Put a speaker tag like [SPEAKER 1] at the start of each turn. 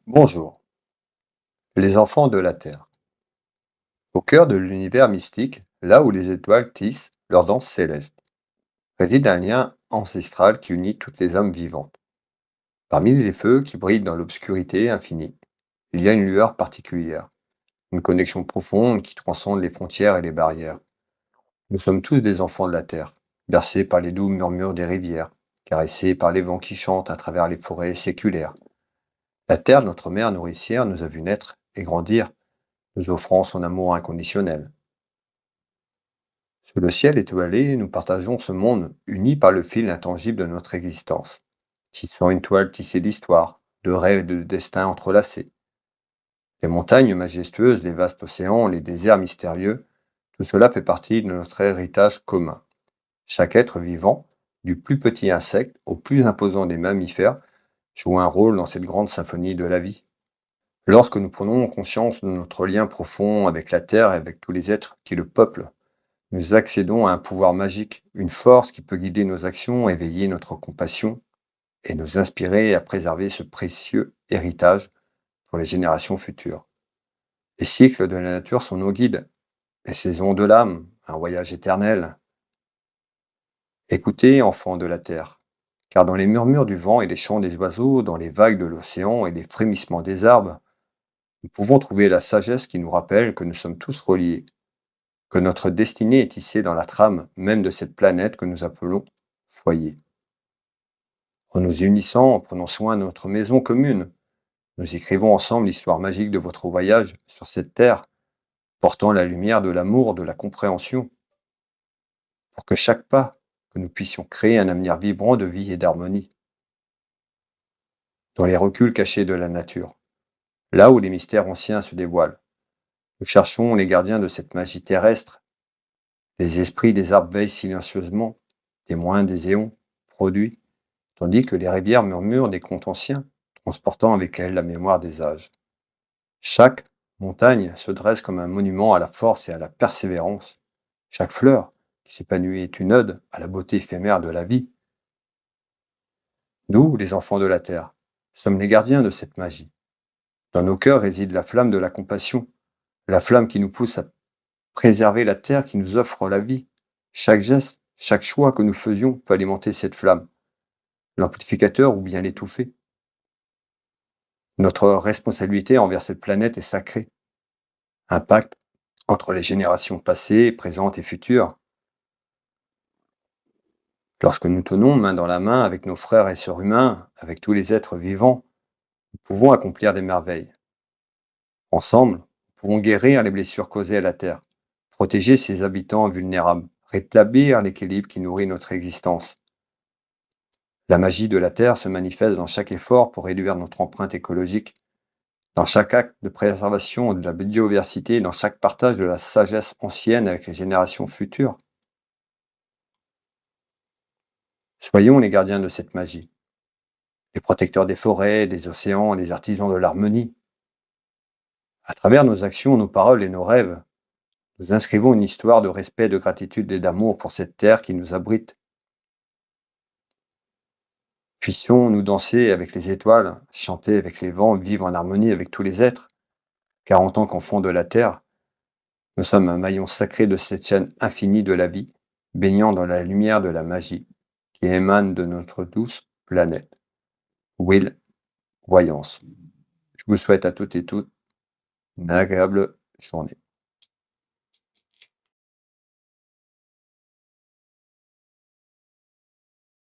[SPEAKER 1] Bonjour, les enfants de la Terre. Au cœur de l'univers mystique, là où les étoiles tissent leur danse céleste, réside un lien ancestral qui unit toutes les âmes vivantes. Parmi les feux qui brillent dans l'obscurité infinie, il y a une lueur particulière, une connexion profonde qui transcende les frontières et les barrières. Nous sommes tous des enfants de la Terre, bercés par les doux murmures des rivières, caressés par les vents qui chantent à travers les forêts séculaires. La Terre, notre mère nourricière, nous a vus naître et grandir, nous offrant son amour inconditionnel. Sous le ciel étoilé, nous partageons ce monde uni par le fil intangible de notre existence, tissant une toile tissée d'histoire, de rêves et de destins entrelacés. Les montagnes majestueuses, les vastes océans, les déserts mystérieux, tout cela fait partie de notre héritage commun. Chaque être vivant, du plus petit insecte au plus imposant des mammifères, joue un rôle dans cette grande symphonie de la vie. Lorsque nous prenons conscience de notre lien profond avec la Terre et avec tous les êtres qui le peuplent, nous accédons à un pouvoir magique, une force qui peut guider nos actions, éveiller notre compassion et nous inspirer à préserver ce précieux héritage pour les générations futures. Les cycles de la nature sont nos guides, les saisons de l'âme, un voyage éternel. Écoutez, enfants de la terre, car dans les murmures du vent et les chants des oiseaux, dans les vagues de l'océan et les frémissements des arbres, nous pouvons trouver la sagesse qui nous rappelle que nous sommes tous reliés, que notre destinée est tissée dans la trame même de cette planète que nous appelons foyer. En nous unissant, en prenant soin de notre maison commune, nous écrivons ensemble l'histoire magique de votre voyage sur cette terre, portant la lumière de l'amour, de la compréhension, pour que chaque pas, que nous puissions créer un avenir vibrant de vie et d'harmonie, dans les reculs cachés de la nature, là où les mystères anciens se dévoilent. Nous cherchons les gardiens de cette magie terrestre. Les esprits des arbres veillent silencieusement, témoins des éons, produits, tandis que les rivières murmurent des contes anciens, transportant avec elles la mémoire des âges. Chaque montagne se dresse comme un monument à la force et à la persévérance. Chaque fleur qui s'épanouit est une ode à la beauté éphémère de la vie. Nous, les enfants de la terre, sommes les gardiens de cette magie. Dans nos cœurs réside la flamme de la compassion, la flamme qui nous pousse à préserver la terre qui nous offre la vie. Chaque geste, chaque choix que nous faisions peut alimenter cette flamme, l'amplificateur ou bien l'étouffer. Notre responsabilité envers cette planète est sacrée. Un pacte entre les générations passées, présentes et futures. Lorsque nous tenons main dans la main avec nos frères et sœurs humains, avec tous les êtres vivants, nous pouvons accomplir des merveilles. Ensemble, nous pouvons guérir les blessures causées à la Terre, protéger ses habitants vulnérables, rétablir l'équilibre qui nourrit notre existence. La magie de la Terre se manifeste dans chaque effort pour réduire notre empreinte écologique, dans chaque acte de préservation de la biodiversité, dans chaque partage de la sagesse ancienne avec les générations futures. Soyons les gardiens de cette magie, les protecteurs des forêts, des océans, les artisans de l'harmonie. À travers nos actions, nos paroles et nos rêves, nous inscrivons une histoire de respect, de gratitude et d'amour pour cette terre qui nous abrite. Puissions-nous danser avec les étoiles, chanter avec les vents, vivre en harmonie avec tous les êtres, car en tant qu'enfants de la terre, nous sommes un maillon sacré de cette chaîne infinie de la vie, baignant dans la lumière de la magie qui émane de notre douce planète. Will, Voyance. Je vous souhaite à toutes et toutes une agréable journée.